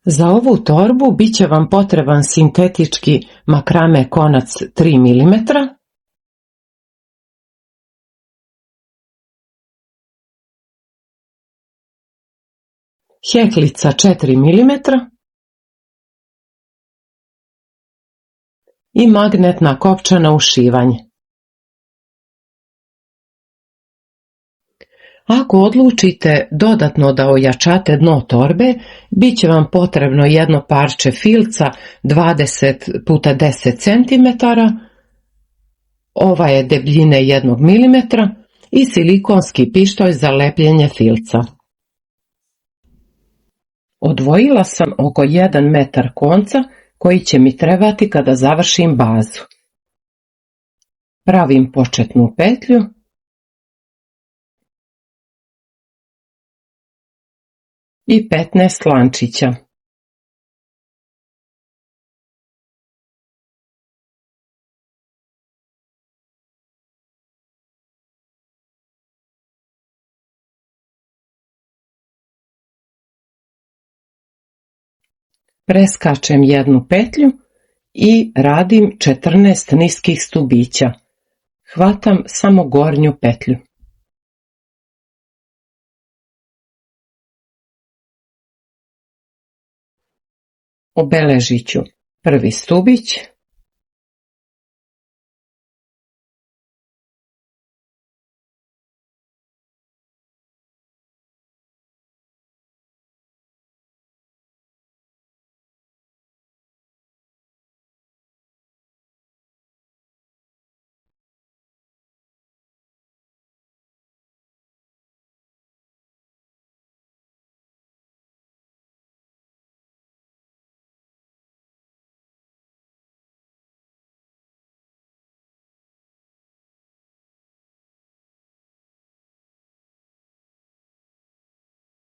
Za ovu torbu bit će vam potreban sintetički makrame konac 3 mm, heklica 4 mm i magnetna kopča na ušivanje. Ako odlučite dodatno da ojačate dno torbe, bit će vam potrebno jedno parče filca 20x10 cm, ova je debljine 1 mm i silikonski pištolj za lepljenje filca. Odvojila sam oko 1 metar konca koji će mi trebati kada završim bazu. Pravim početnu petlju i 15 lančića. Preskačem jednu petlju i radim 14 niskih stubića. Hvatam samo gornju petlju. Obeležit ću prvi stubić,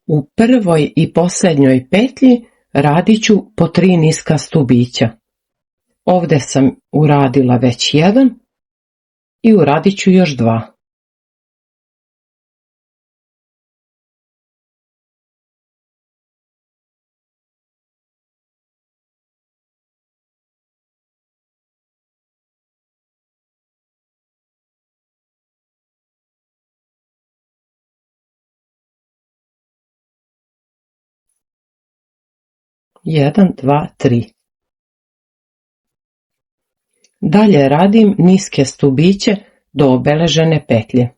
u prvoj i posljednjoj petlji radit ću po 3 niska stubića. Ovdje sam uradila već jedan i uradit ću još 2. Jedan, dva, 3. Dalje radim niske stubiće do obeležene petlje.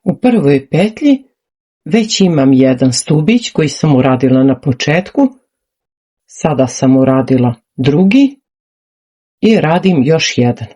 U prvoj petlji već imam jedan stubić koji sam uradila na početku, sada sam uradila drugi i radim još jedan.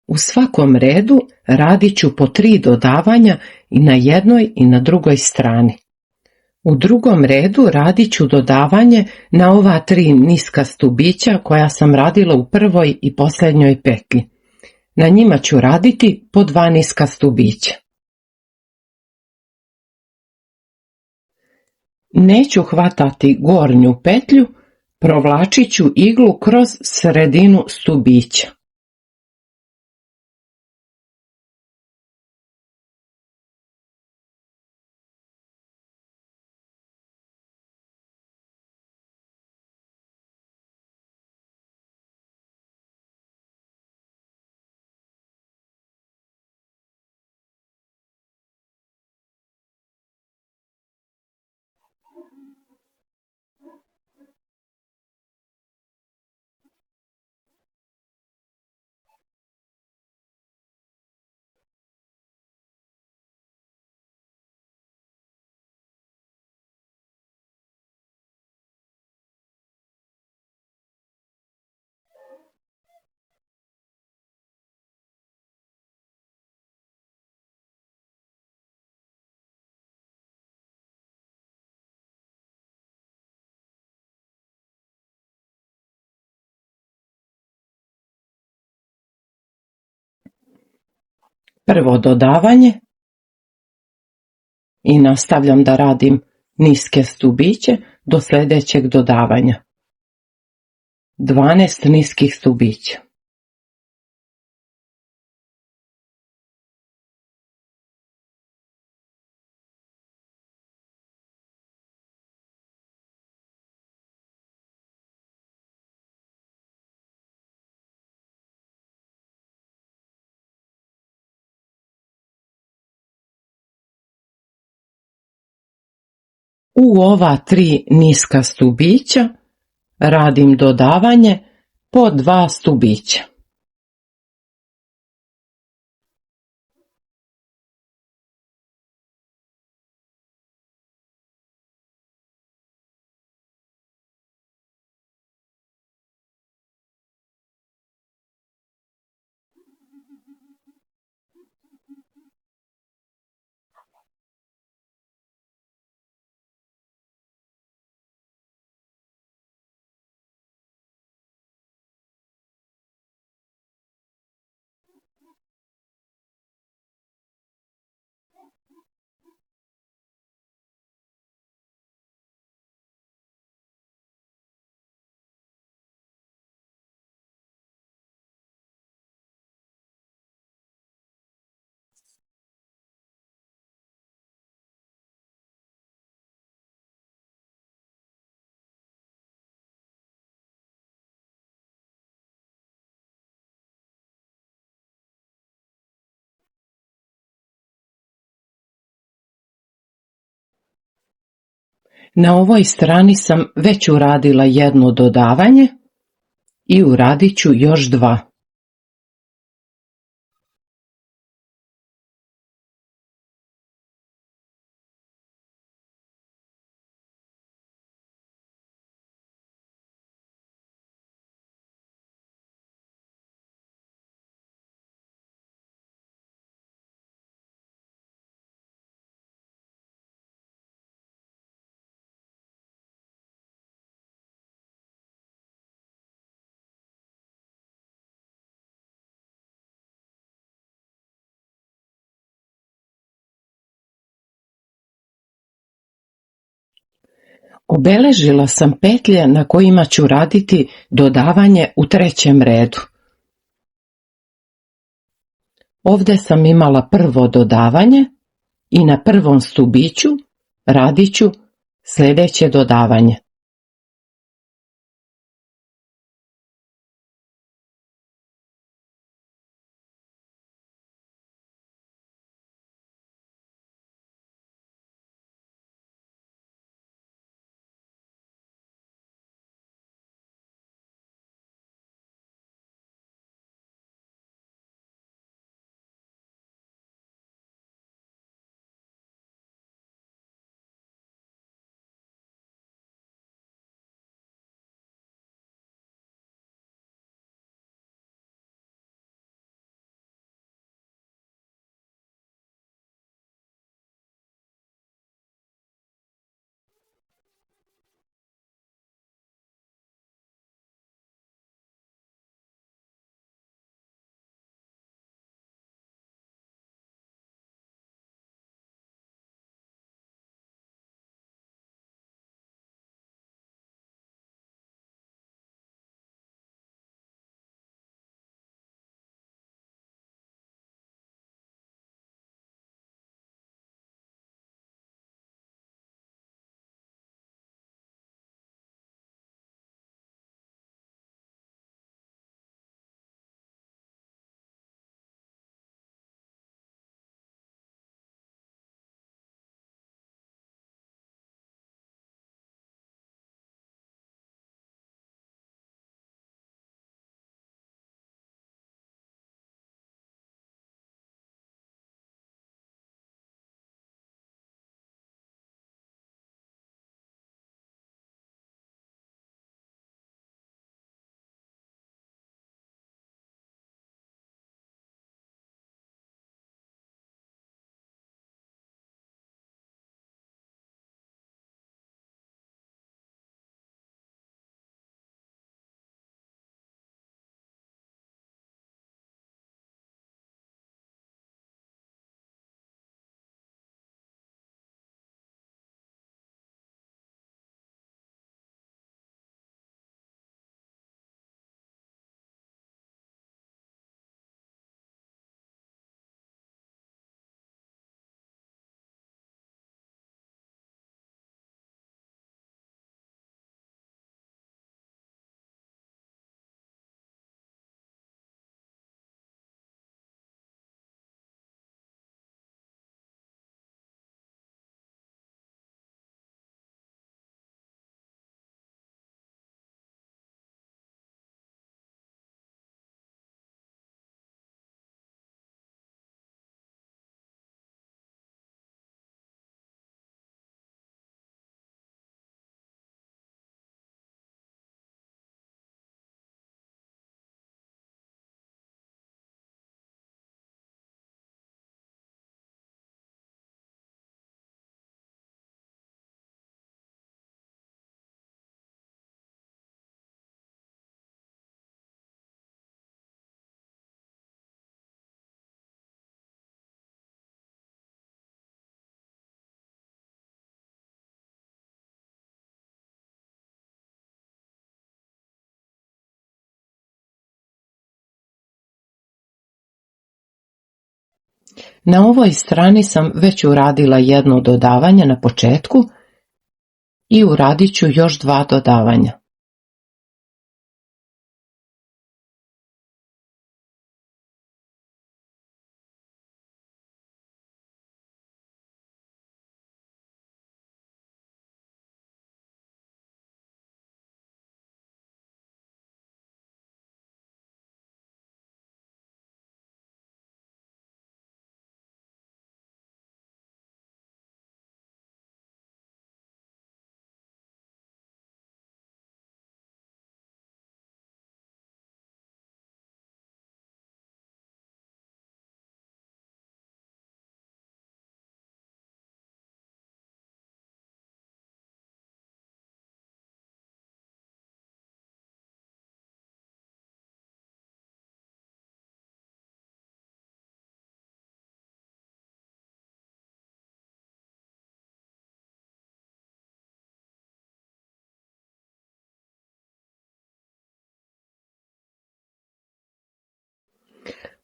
U svakom redu radit ću po 3 dodavanja i na jednoj i na drugoj strani. U drugom redu radit ću dodavanje na ova 3 niska stubića koja sam radila u prvoj i posljednjoj petlji. Na njima ću raditi po 2 niska stubića. Neću hvatati gornju petlju, Provlačit ću iglu kroz sredinu stubića. Prvo dodavanje i nastavljam da radim niske stubiće do sljedećeg dodavanja. 12 niskih stubića. U ova 3 niska stubića radim dodavanje po 2 stubića. Na ovoj strani sam već uradila jedno dodavanje i uradit ću još 2. Obeležila sam petlje na kojima ću raditi dodavanje u 3. redu. Ovdje sam imala prvo dodavanje i na prvom stubiću radit ću sljedeće dodavanje. Na ovoj strani sam već uradila jedno dodavanje na početku i uradit ću još 2 dodavanja.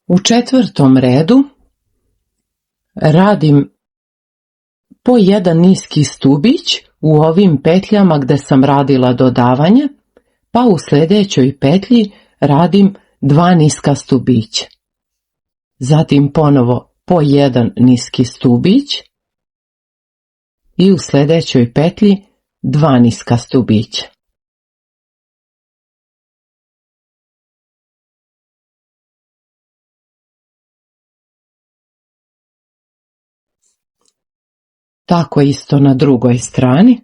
U 4. redu radim po jedan niski stubić u ovim petljama gde sam radila dodavanje, pa u sljedećoj petlji radim 2 niska stubića. Zatim ponovo po jedan niski stubić i u sljedećoj petlji 2 niska stubića. Tako isto na drugoj strani.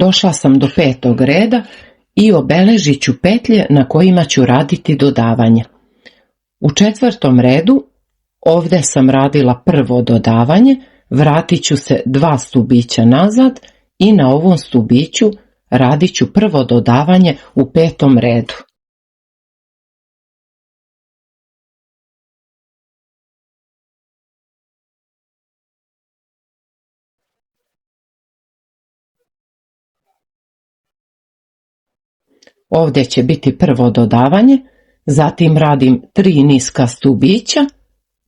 Došla sam do 5. reda i obeležit ću petlje na kojima ću raditi dodavanje. U 4. redu ovdje sam radila prvo dodavanje, vratit ću se 2 stubića nazad i na ovom stubiću radit ću prvo dodavanje u 5. redu. Ovdje će biti prvo dodavanje, zatim radim 3 niska stubića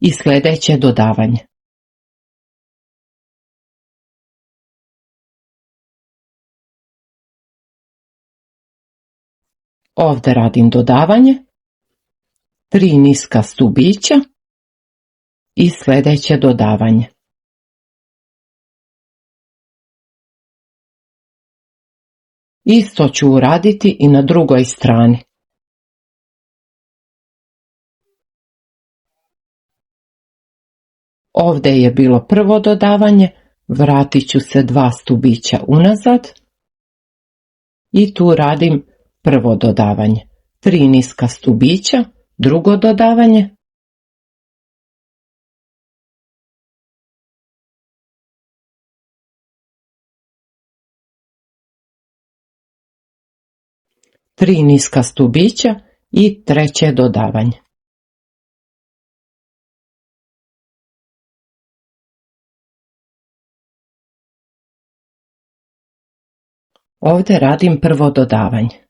i sljedeće dodavanje. Ovdje radim dodavanje, 3 niska stubića i sljedeće dodavanje. Isto ću uraditi i na drugoj strani. Ovdje je bilo prvo dodavanje, vratit ću se 2 stubića unazad i tu radim prvo dodavanje. 3 niska stubića, drugo dodavanje, tri niska stubića i treće dodavanje. Ovdje radim prvo dodavanje.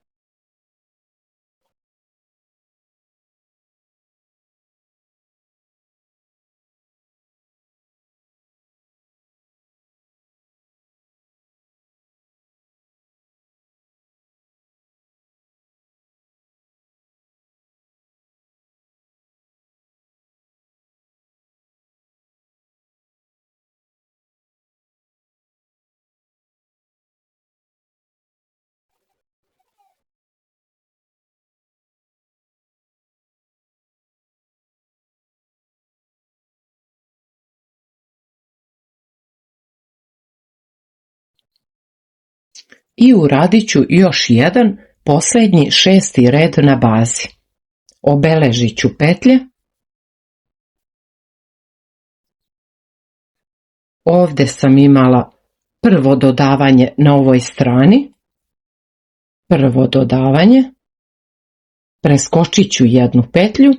I uradit ću još jedan posljednji 6. red na bazi. Obeležit ću petlje. Ovdje sam imala prvo dodavanje na ovoj strani. Prvo dodavanje. Preskočit ću jednu petlju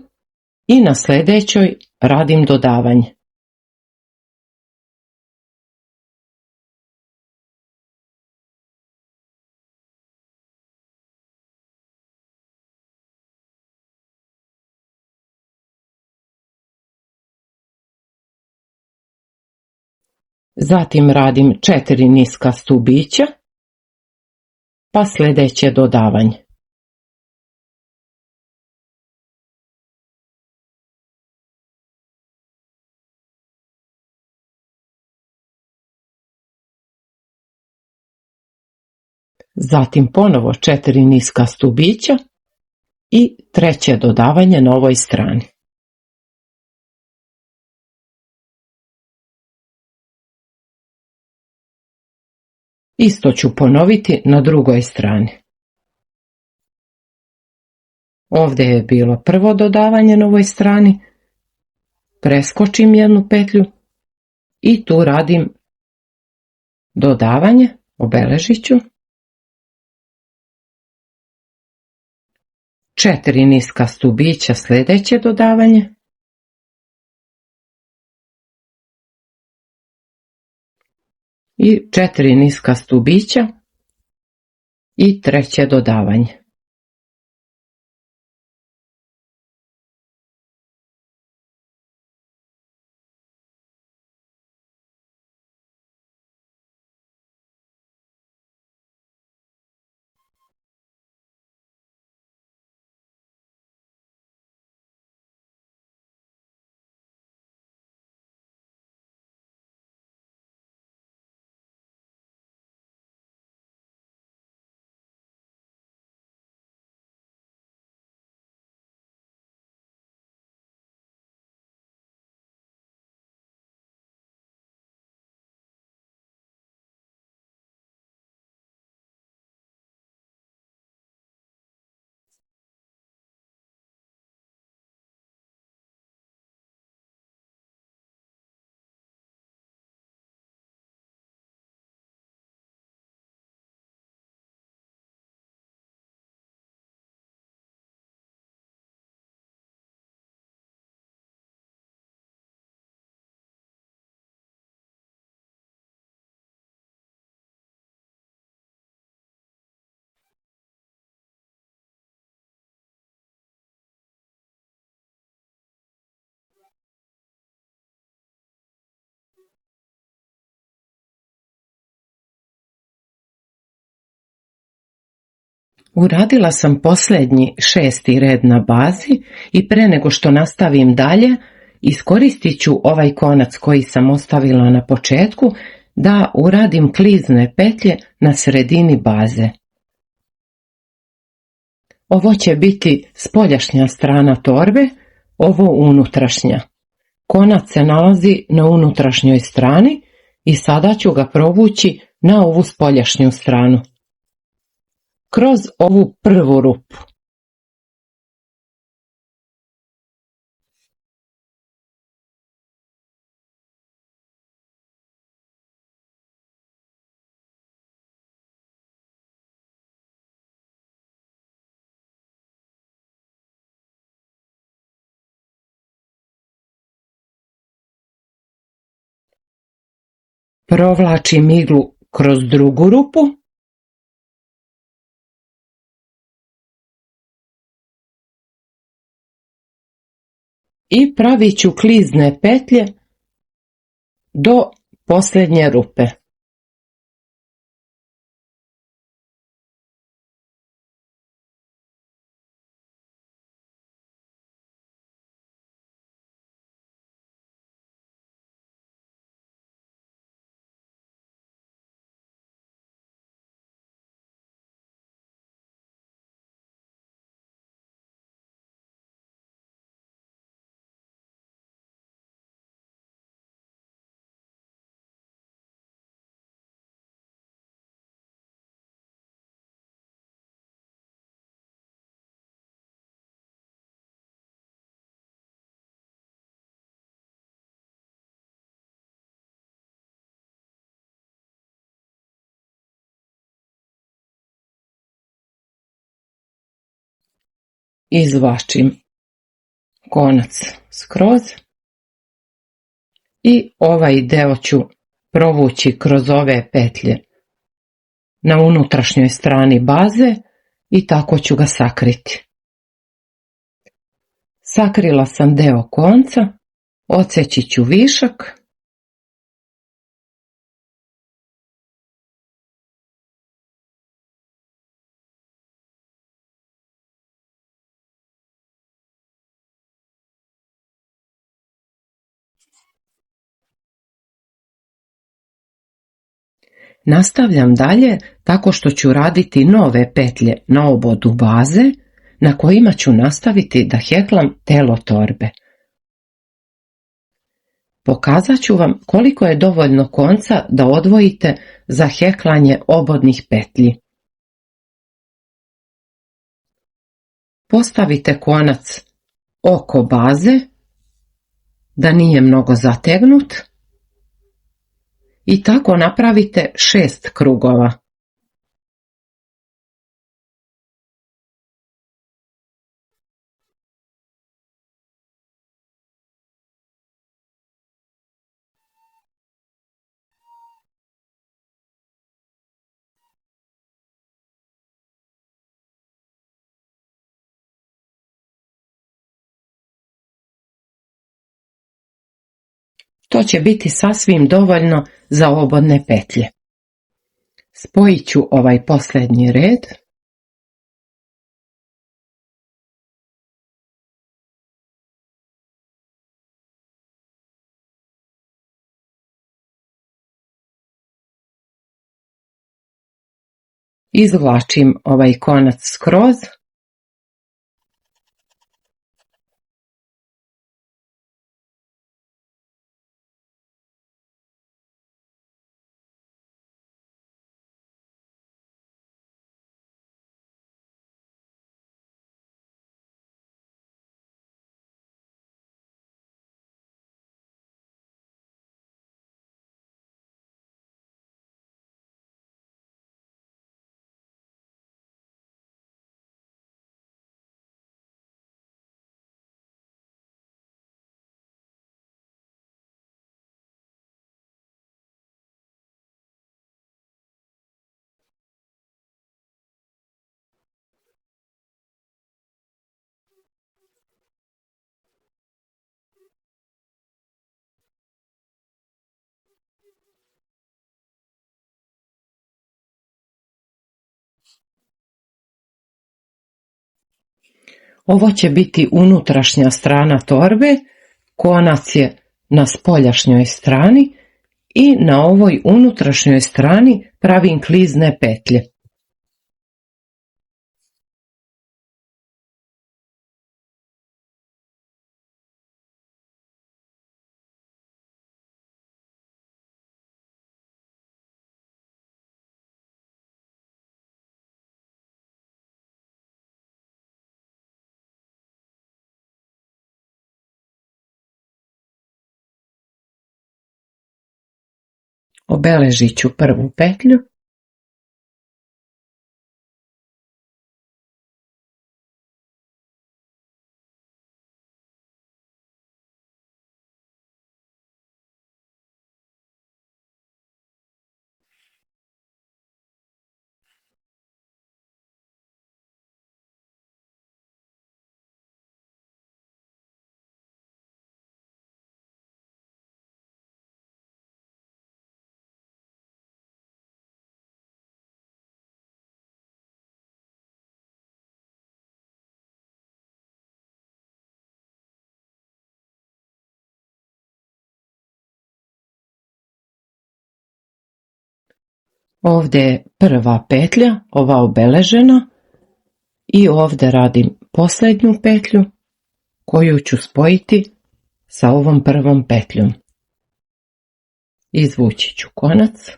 i na sljedećoj radim dodavanje. Zatim radim 4 niska stubića, pa sljedeće dodavanje. Zatim ponovo 4 niska stubića i treće dodavanje na ovoj strani. Isto ću ponoviti na drugoj strani. Ovdje je bilo prvo dodavanje na ovoj strani, preskočim jednu petlju i tu radim dodavanje, obeležit ću. 4 niska stubića, sljedeće dodavanje. I 4 niska stubića i treće dodavanje. Uradila sam posljednji 6. red na bazi i pre nego što nastavim dalje, iskoristit ću ovaj konac koji sam ostavila na početku da uradim klizne petlje na sredini baze. Ovo će biti spoljašnja strana torbe, ovo unutrašnja. Konac se nalazi na unutrašnjoj strani i sada ću ga provući na ovu spoljašnju stranu. Kroz ovu prvu rupu. Provlačim iglu kroz drugu rupu. I pravit ću klizne petlje do posljednje rupe. Izvlačim konac skroz i ovaj deo ću provući kroz ove petlje na unutrašnjoj strani baze i tako ću ga sakriti. Sakrila sam deo konca, odseći ću višak. Nastavljam dalje tako što ću raditi nove petlje na obodu baze na kojima ću nastaviti da heklam telo torbe. Pokazat ću vam koliko je dovoljno konca da odvojite za heklanje obodnih petlji. Postavite konac oko baze, da nije mnogo zategnut, i tako napravite 6 krugova. To će biti sasvim dovoljno za obodne petlje. Spojit ću ovaj posljednji red. Izvlačim ovaj konac skroz. Ovo će biti unutrašnja strana torbe, konac je na spoljašnjoj strani i na ovoj unutrašnjoj strani pravim klizne petlje. Obeležit ću prvu petlju. Ovdje je prva petlja, ova obeležena, i ovdje radim posljednju petlju koju ću spojiti sa ovom prvom petljom. Izvući ću konac.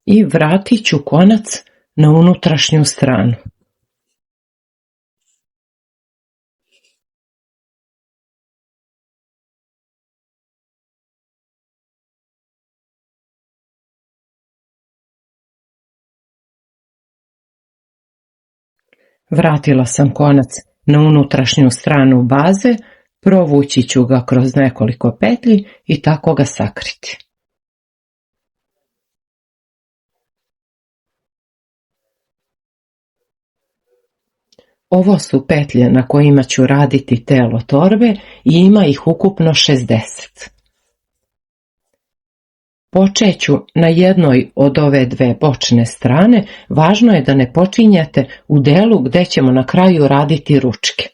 I vratit ću konac na unutrašnju stranu. Vratila sam konac na unutrašnju stranu baze, provući ću ga kroz nekoliko petlji i tako ga sakriti. Ovo su petlje na kojima ću raditi telo torbe i ima ih ukupno 60. Počet ću na jednoj od ove dve bočne strane, važno je da ne počinjete u delu gdje ćemo na kraju raditi ručke.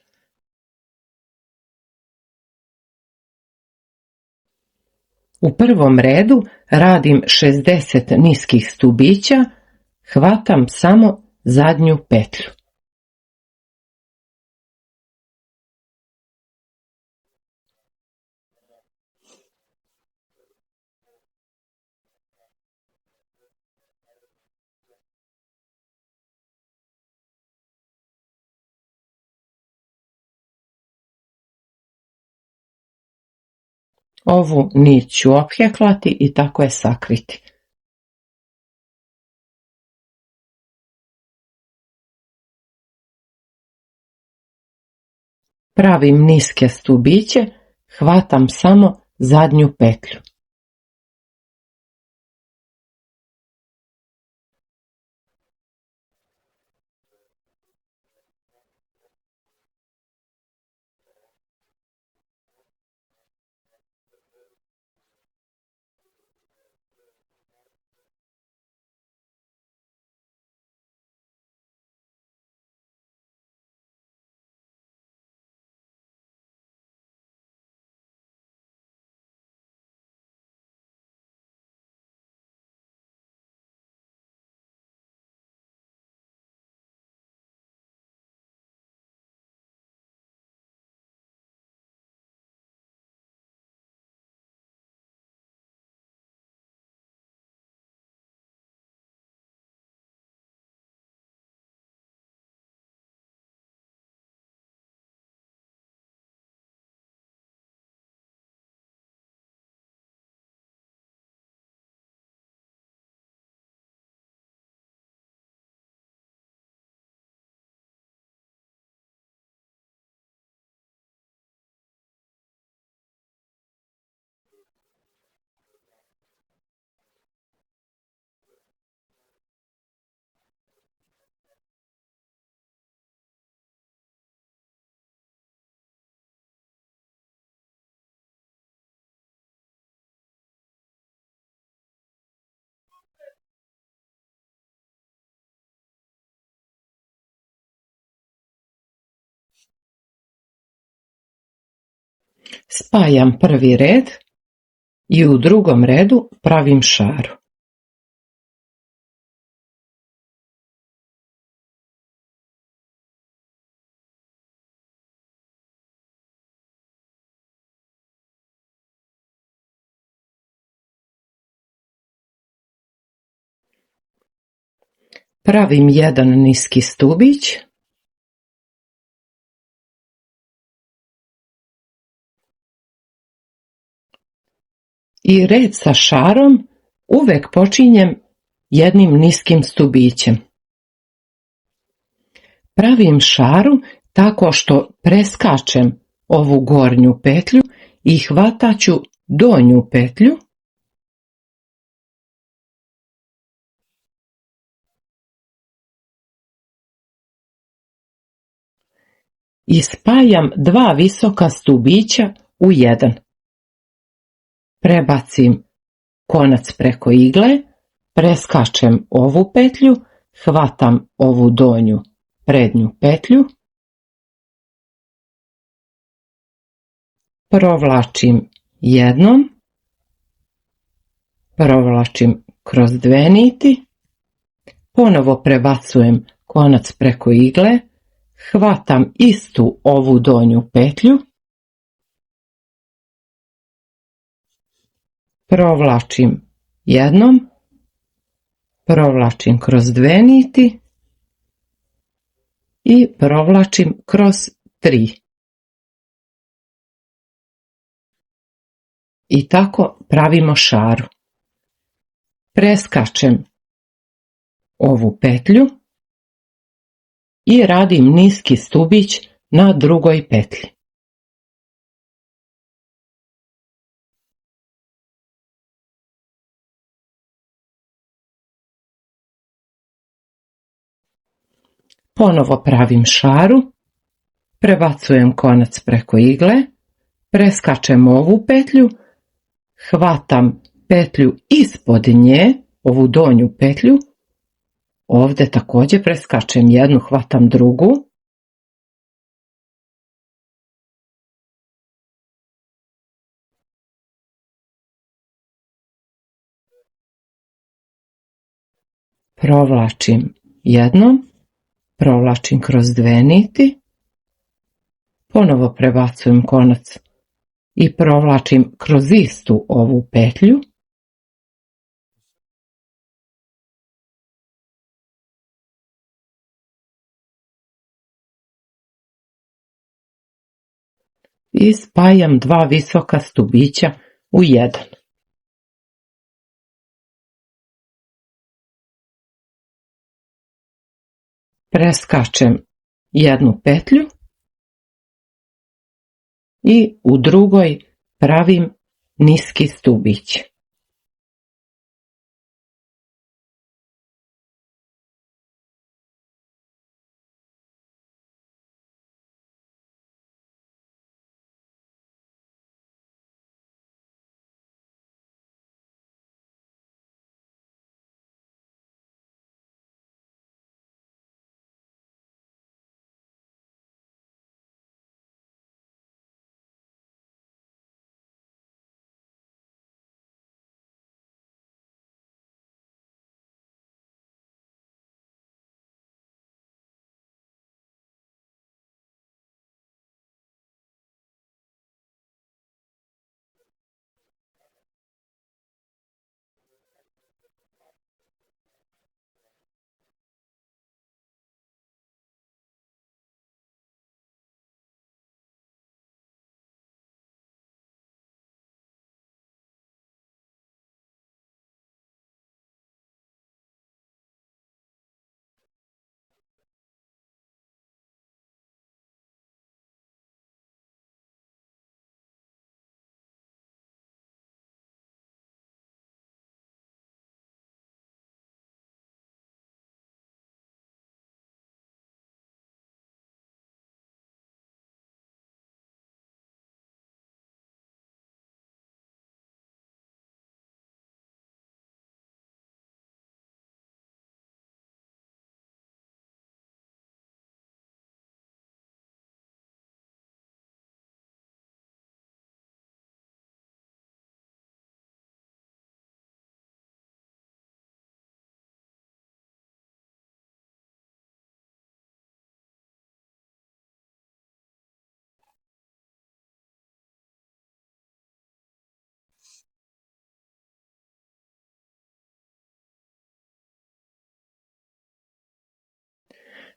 U prvom redu radim 60 niskih stubića, hvatam samo zadnju petlju. Ovu nit ću opheklati i tako je sakriti. Pravim niske stubiće, hvatam samo zadnju petlju. Spajam prvi red i u drugom redu pravim šaru. Pravim jedan niski stubić i red sa šarom uvek počinjem jednim niskim stubićem. Pravim šaru tako što preskačem ovu gornju petlju i hvataću donju petlju i spajam dva visoka stubića u jedan. Prebacim konac preko igle, preskačem ovu petlju, hvatam ovu donju prednju petlju, provlačim jednom, provlačim kroz dve niti, ponovo prebacujem konac preko igle, hvatam istu ovu donju petlju, provlačim jednom, provlačim kroz dve niti i provlačim kroz tri. I tako pravimo šaru. Preskačem ovu petlju i radim niski stubić na drugoj petlji. Ponovo pravim šaru, prebacujem konac preko igle, preskačem ovu petlju, hvatam petlju ispod nje, ovu donju petlju, ovdje također preskačem jednu, hvatam drugu, provlačim jednom, provlačim kroz dve niti, ponovo prebacujem konac i provlačim kroz istu ovu petlju, i spajam dva visoka stubića u jedan. Preskačem jednu petlju i u drugoj pravim niski stubić.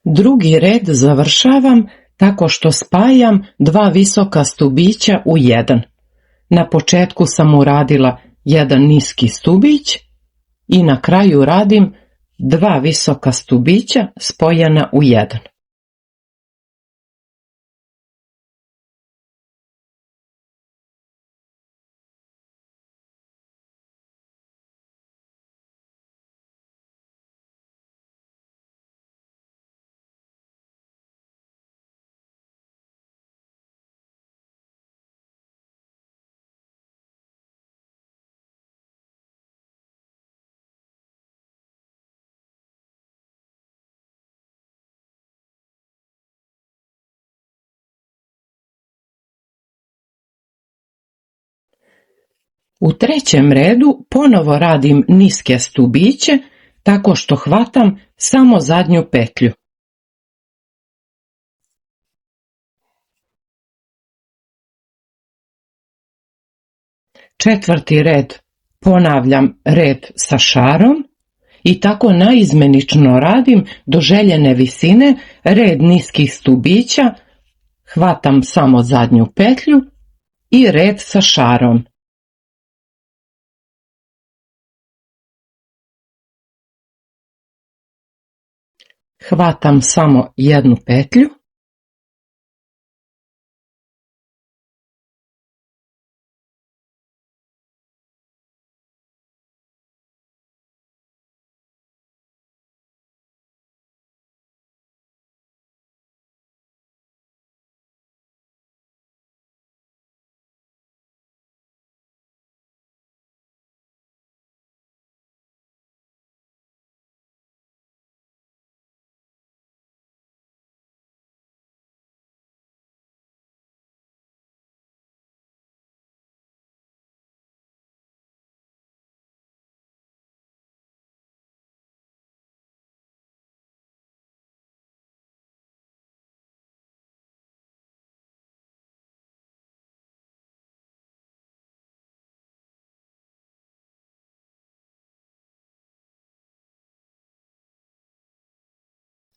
Drugi red završavam tako što spajam dva visoka stubića u jedan. Na početku sam uradila jedan niski stubić i na kraju radim dva visoka stubića spojena u jedan. U trećem redu ponovo radim niske stubiće tako što hvatam samo zadnju petlju. Četvrti red ponavljam red sa šarom i tako naizmenično radim do željene visine red niskih stubića, hvatam samo zadnju petlju i red sa šarom. Hvatam samo jednu petlju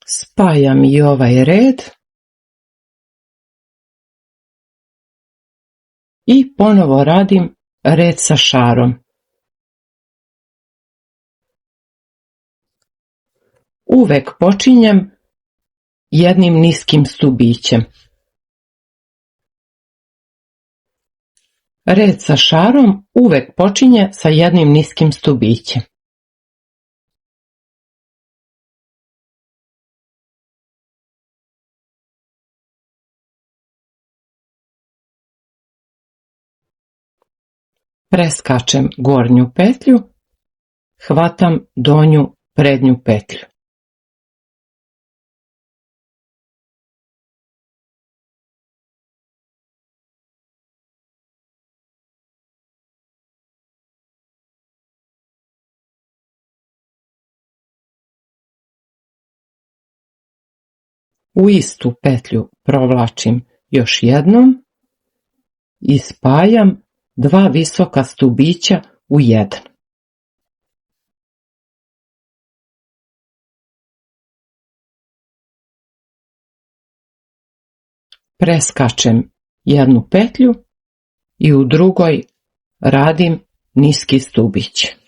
spajam i ovaj red i ponovo radim red sa šarom. Uvek počinjem jednim niskim stubićem. Red sa šarom uvek počinje sa jednim niskim stubićem. Preskačem gornju petlju, hvatam donju prednju petlju. U istu petlju provlačim još jednom i spajam dva visoka stubića u jedan. Preskačem jednu petlju i u drugoj radim niski stubić.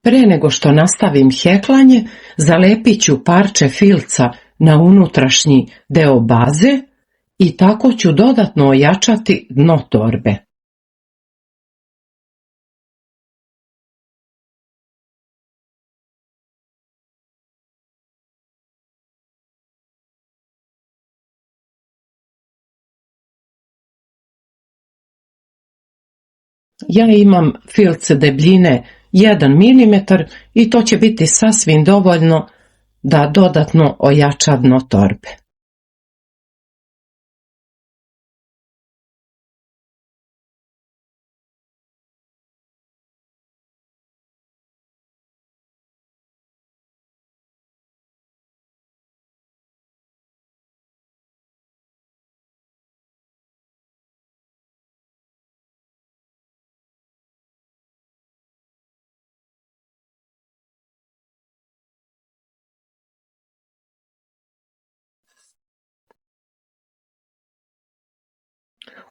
Pre nego što nastavim heklanje, zalepit ću parče filca na unutrašnji deo baze i tako ću dodatno ojačati dno torbe. Ja imam filce debljine 1 mm i to će biti sasvim dovoljno da dodatno ojača dno torbe.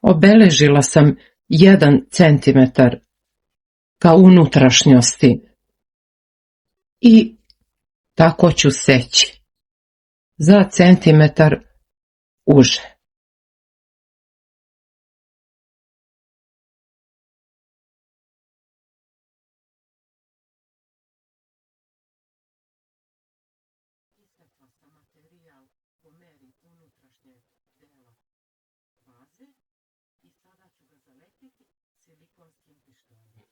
Obeležila sam 1 cm ka unutrašnjosti i tako ću seći za centimetar uže. I sada ću ga zalepiti silikonskim pištoljem.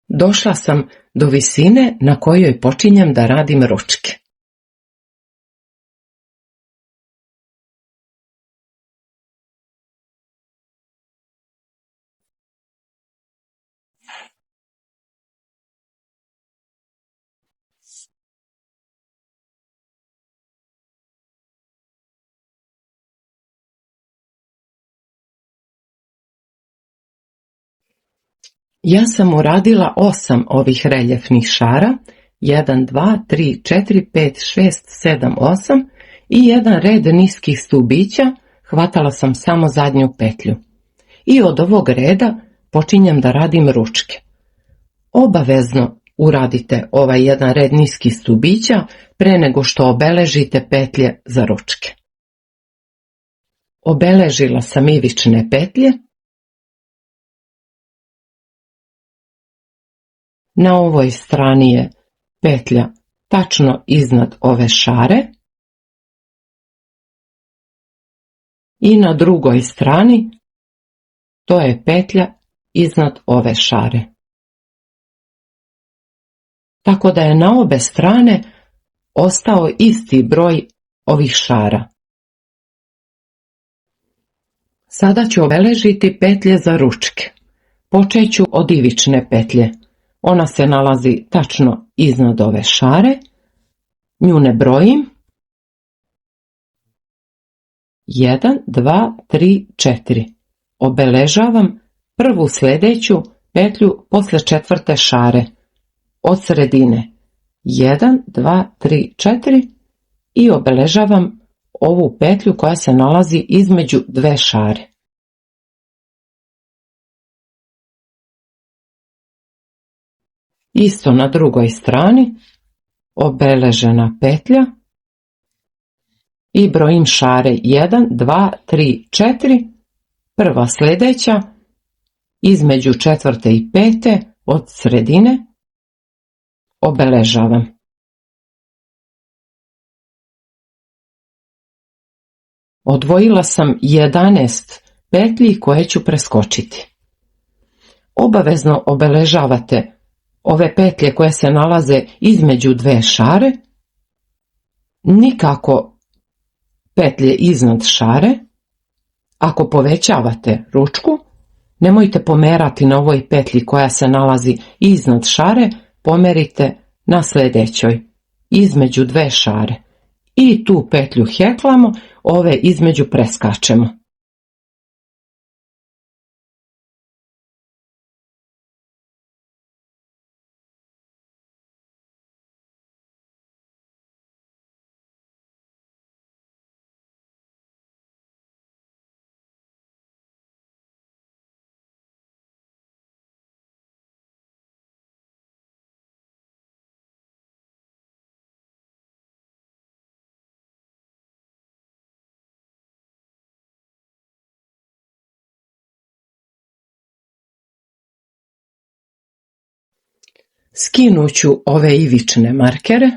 Došla sam do visine na kojoj počinjem da radim ručke. Ja sam uradila 8 ovih reljefnih šara, 1, 2, 3, 4, 5, 6, 7, 8 i jedan red niskih stubića, hvatala sam samo zadnju petlju. I od ovog reda počinjem da radim ručke. Obavezno uradite ovaj jedan red niskih stubića pre nego što obeležite petlje za ručke. Obeležila sam ivične petlje. Na ovoj strani je petlja tačno iznad ove šare i na drugoj strani to je petlja iznad ove šare. Tako da je na obe strane ostao isti broj ovih šara. Sada ću obeležiti petlje za ručke. Počet ću od ivične petlje. Ona se nalazi tačno iznad ove šare. Nju ne brojim. 1, 2, 3, 4. Obeležavam prvu sljedeću petlju posle četvrte šare. Od sredine. 1, 2, 3, 4. I obeležavam ovu petlju koja se nalazi između dve šare. Isto na drugoj strani, obeležena petlja i brojim šare 1, 2, 3, 4, prva sljedeća, između četvrte i pete od sredine, obeležavam. Odvojila sam 11 petlji koje ću preskočiti. Obavezno obeležavate ove petlje koje se nalaze između dve šare, nikako petlje iznad šare. Ako povećavate ručku, nemojte pomerati na ovoj petlji koja se nalazi iznad šare, pomerite na sljedećoj, između dve šare. I tu petlju heklamo, ove između preskačemo. Skinut ću ove ivične markere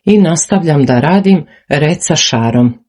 i nastavljam da radim red sa šarom.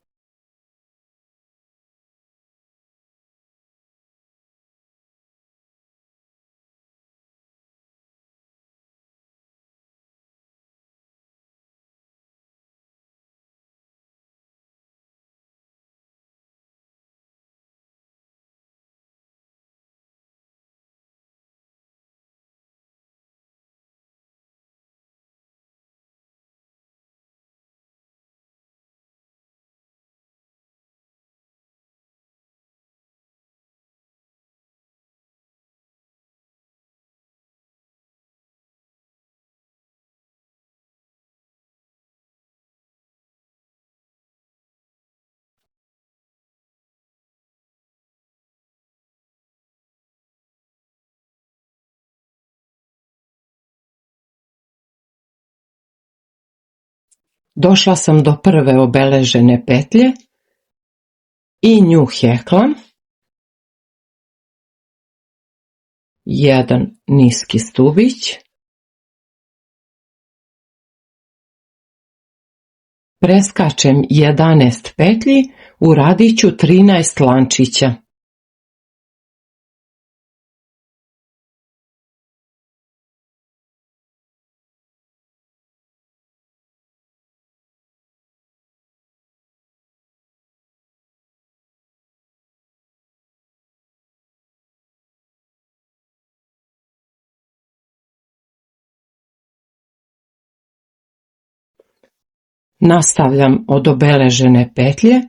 Došla sam do prve obeležene petlje i nju heklam. Jedan niski stubić. Preskačem 11 petlji, uradit ću 13 lančića. Nastavljam od obeležene petlje,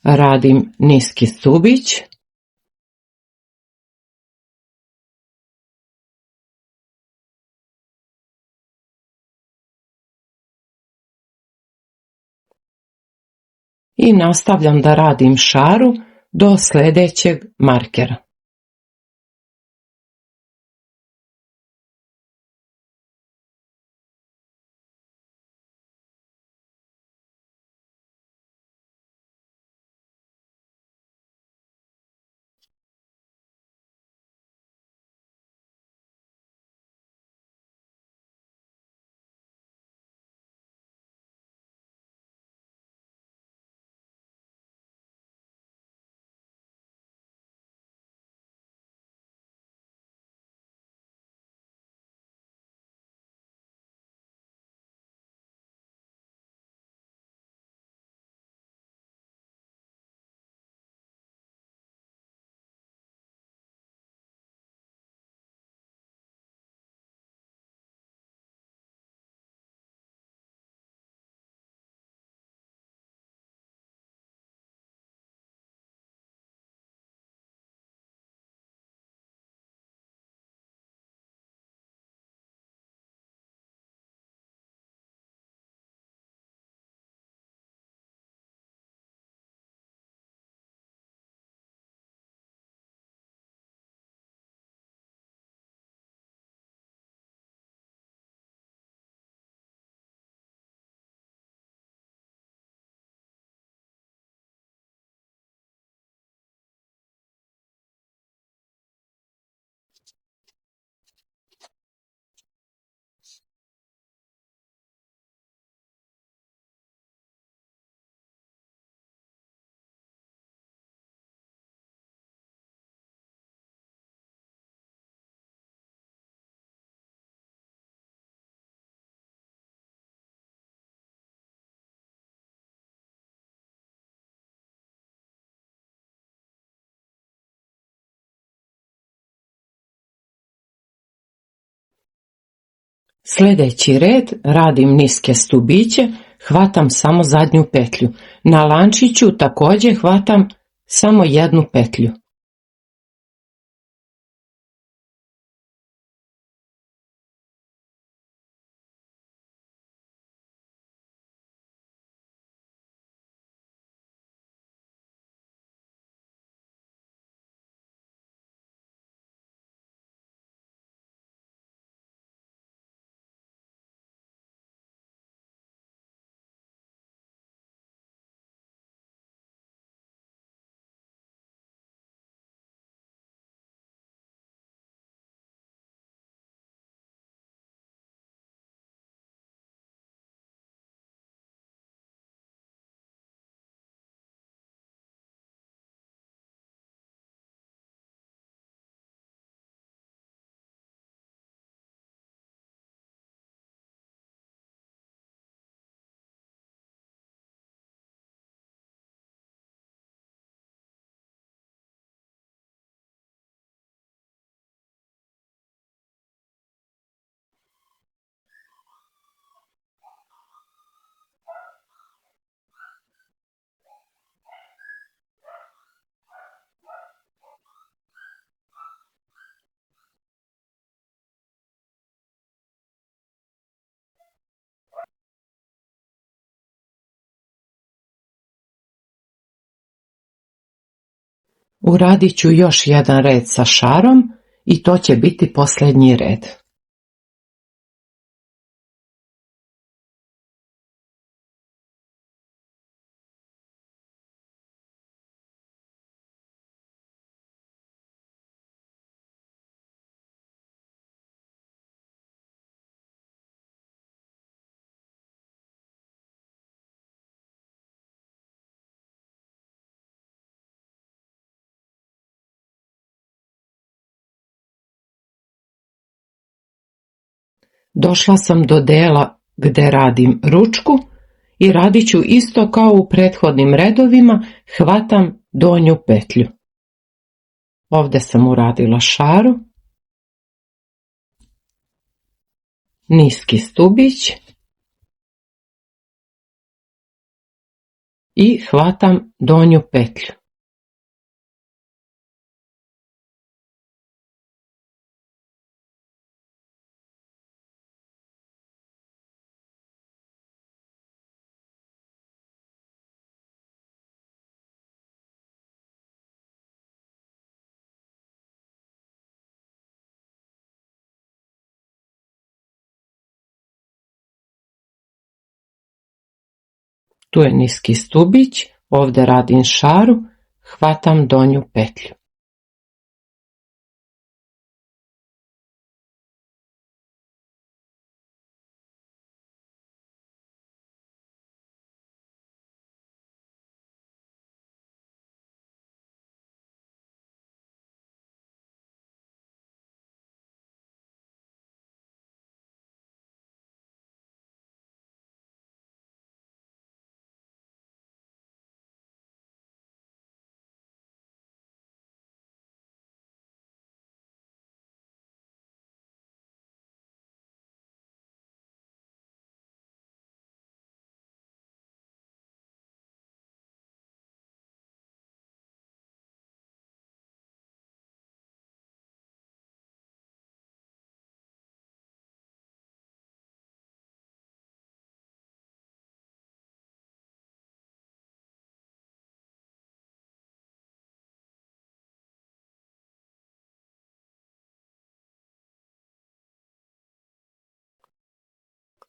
radim niski stubić. I nastavljam da radim šaru do sljedećeg markera. Sljedeći red radim niske stubiće, hvatam samo zadnju petlju. Na lančiću također hvatam samo jednu petlju. Uradit ću još jedan red sa šarom i to će biti posljednji red. Došla sam do dela gdje radim ručku i radit ću isto kao u prethodnim redovima, hvatam donju petlju. Ovdje sam uradila šaru, niski stubić i hvatam donju petlju. Tu je niski stubić, ovdje radim šaru, hvatam donju petlju.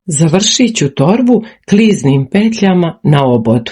Završit ću torbu kliznim petljama na obodu.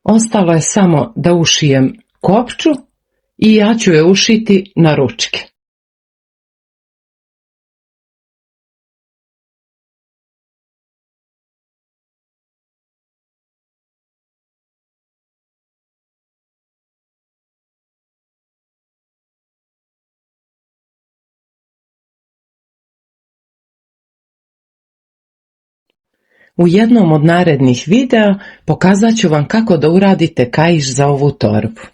Ostalo je samo da ušijem kopču i ja ću je ušiti na ručke. U jednom od narednih videa pokazat ću vam kako da uradite kaiš za ovu torbu.